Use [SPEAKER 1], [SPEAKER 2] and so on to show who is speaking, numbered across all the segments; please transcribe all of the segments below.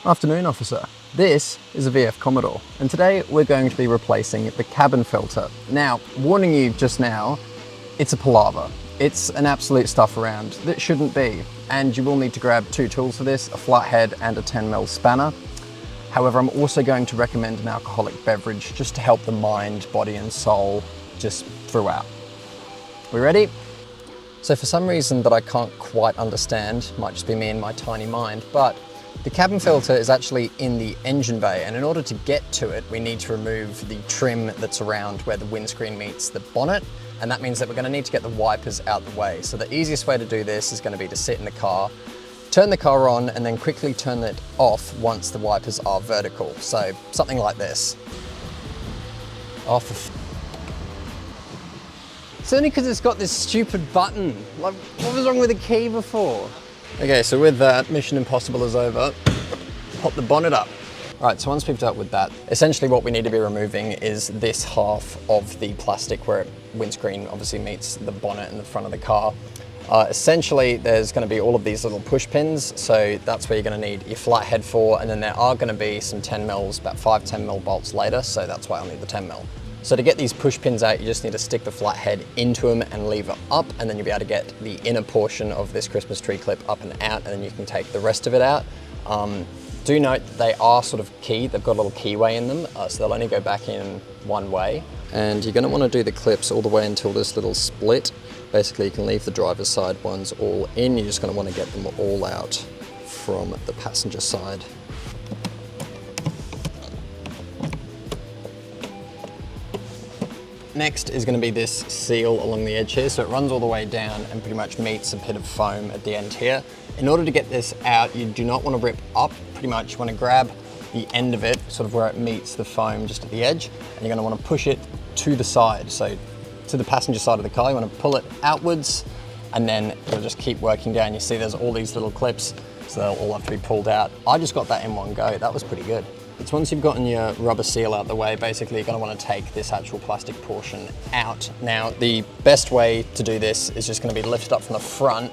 [SPEAKER 1] Afternoon, officer. This is a VF Commodore, and today we're going to be replacing the cabin filter. Now, warning you just now, it's a palaver. It's an absolute stuff around that shouldn't be, and you will need to grab two tools for this, a flathead and a 10mm spanner. However, I'm also going to recommend an alcoholic beverage just to help the mind, body and soul just throughout. We ready? So for some reason that I can't quite understand, might just be me and my tiny mind, but the cabin filter is actually in the engine bay, and in order to get to it, we need to remove the trim that's around where the windscreen meets the bonnet, and that means that we're going to need to get the wipers out the way. So the easiest way to do this is going to be to sit in the car, turn the car on, and then quickly turn it off once the wipers are vertical. So something like this. Off. It's only because it's got this stupid button. Like, what was wrong with the key before? Okay, so with that, Mission Impossible is over. Pop the bonnet up. All right, so once we've dealt with that, essentially what we need to be removing is this half of the plastic where windscreen obviously meets the bonnet in the front of the car. Essentially, there's going to be all of these little push pins, so that's where you're going to need your flathead for, and then there are going to be some 10mm, about 5 10mm bolts later, so that's why I'll need the 10mm. So to get these push pins out, you just need to stick the flathead into them and lever up, and then you'll be able to get the inner portion of this Christmas tree clip up and out, and then you can take the rest of it out. Do note that they are sort of keyed. They've got a little keyway in them, so they'll only go back in one way. And you're going to want to do the clips all the way until this little split. Basically, you can leave the driver's side ones all in. You're just going to want to get them all out from the passenger side. Next is going to be this seal along the edge here, so it runs all the way down and pretty much meets a bit of foam at the end here. In order to get this out, you do not want to rip up, pretty much you want to grab the end of it, sort of where it meets the foam just at the edge, and you're going to want to push it to the side, so to the passenger side of the car. You want to pull it outwards, and then you'll just keep working down. You see there's all these little clips, so they'll all have to be pulled out. I just got that in one go. That was pretty good. So once you've gotten your rubber seal out the way, basically you're going to want to take this actual plastic portion out. Now, the best way to do this is just going to be lifted up from the front,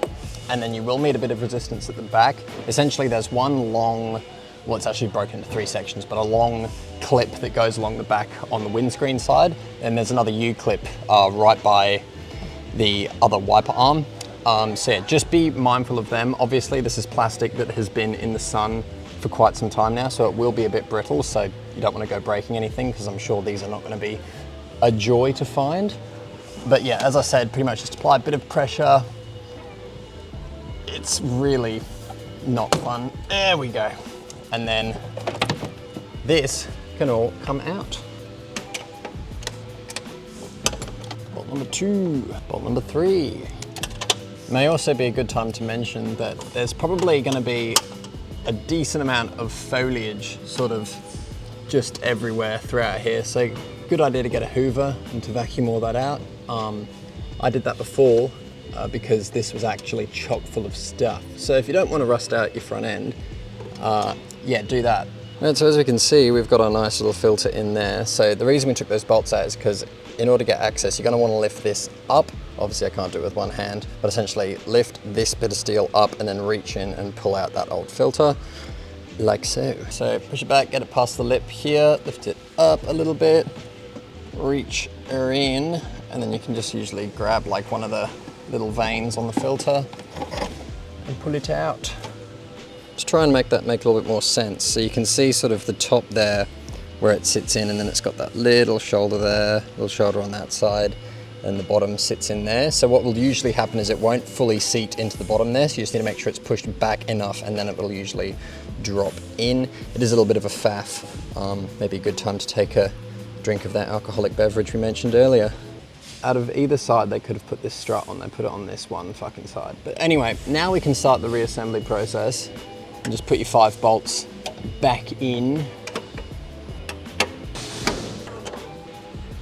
[SPEAKER 1] and then you will meet a bit of resistance at the back. Essentially, there's one long, well, it's actually broken into 3 sections, but a long clip that goes along the back on the windscreen side, and there's another U-clip right by the other wiper arm. So yeah, just be mindful of them. Obviously, this is plastic that has been in the sun for quite some time now, so it will be a bit brittle, so you don't want to go breaking anything, because I'm sure these are not going to be a joy to find. But yeah, as I said, pretty much just apply a bit of pressure. It's really not fun. There we go. And then this can all come out. Bolt number 2, bolt number 3. May also be a good time to mention that there's probably going to be a decent amount of foliage sort of just everywhere throughout here, so good idea to get a hoover and to vacuum all that out. I did that before because this was actually chock full of stuff, so if you don't want to rust out your front end, yeah, do that. And so as we can see, we've got our nice little filter in there. So the reason we took those bolts out is because in order to get access, you're going to want to lift this up. Obviously I can't do it with one hand, but essentially lift this bit of steel up and then reach in and pull out that old filter, like so. So push it back, get it past the lip here, lift it up a little bit, reach her in, and then you can just usually grab like one of the little veins on the filter and pull it out. Just try and make that make a little bit more sense. So you can see sort of the top there where it sits in, and then it's got that little shoulder there, little shoulder on that side, and the bottom sits in there. So what will usually happen is it won't fully seat into the bottom there, so you just need to make sure it's pushed back enough, and then it will usually drop in. It is a little bit of a faff. Maybe a good time to take a drink of that alcoholic beverage we mentioned earlier. Out of either side, they could have put this strut on. They put it on this one fucking side. But anyway, now we can start the reassembly process. And just put your 5 bolts back in.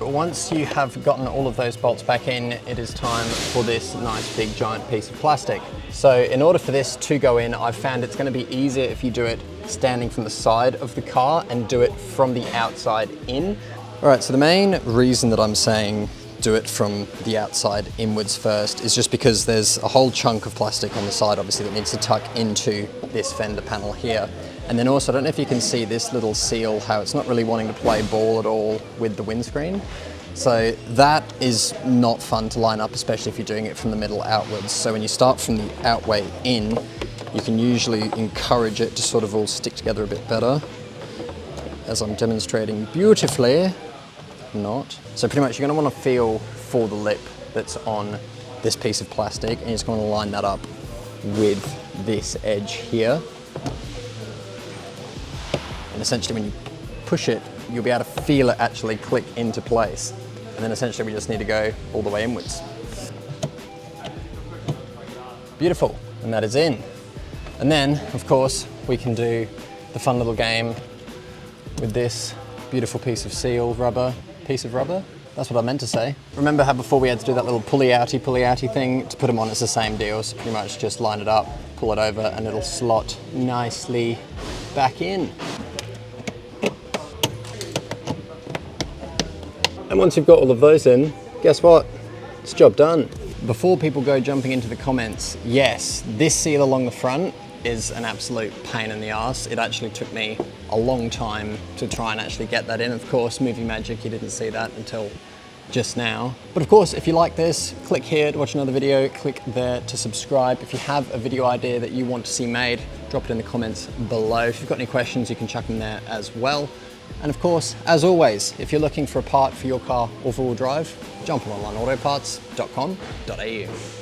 [SPEAKER 1] Once you have gotten all of those bolts back in, it is time for this nice big giant piece of plastic. So in order for this to go in, I've found it's going to be easier if you do it standing from the side of the car and do it from the outside in. All right, so the main reason that I'm saying do it from the outside inwards first is just because there's a whole chunk of plastic on the side, obviously, that needs to tuck into this fender panel here. And then also, I don't know if you can see this little seal, how it's not really wanting to play ball at all with the windscreen. So that is not fun to line up, especially if you're doing it from the middle outwards. So when you start from the outway in, you can usually encourage it to sort of all stick together a bit better, as I'm demonstrating beautifully. Not. So pretty much you're going to want to feel for the lip that's on this piece of plastic, and you're just going to line that up with this edge here. And essentially when you push it, you'll be able to feel it actually click into place. And then essentially we just need to go all the way inwards. Beautiful, and that is in. And then, of course, we can do the fun little game with this beautiful piece of seal rubber. Piece of rubber? That's what I meant to say. Remember how before we had to do that little pulley-outy thing? To put them on, it's the same deal. So pretty much just line it up, pull it over, and it'll slot nicely back in. And once you've got all of those in, guess what? It's job done. Before people go jumping into the comments, yes, this seal along the front is an absolute pain in the arse. It actually took me a long time to try and actually get that in. Of course, movie magic, you didn't see that until just now. But of course, if you like this, click here to watch another video, click there to subscribe. If you have a video idea that you want to see made, drop it in the comments below. If you've got any questions, you can chuck them there as well. And of course, as always, if you're looking for a part for your car or four-wheel drive, jump on onlineautoparts.com.au.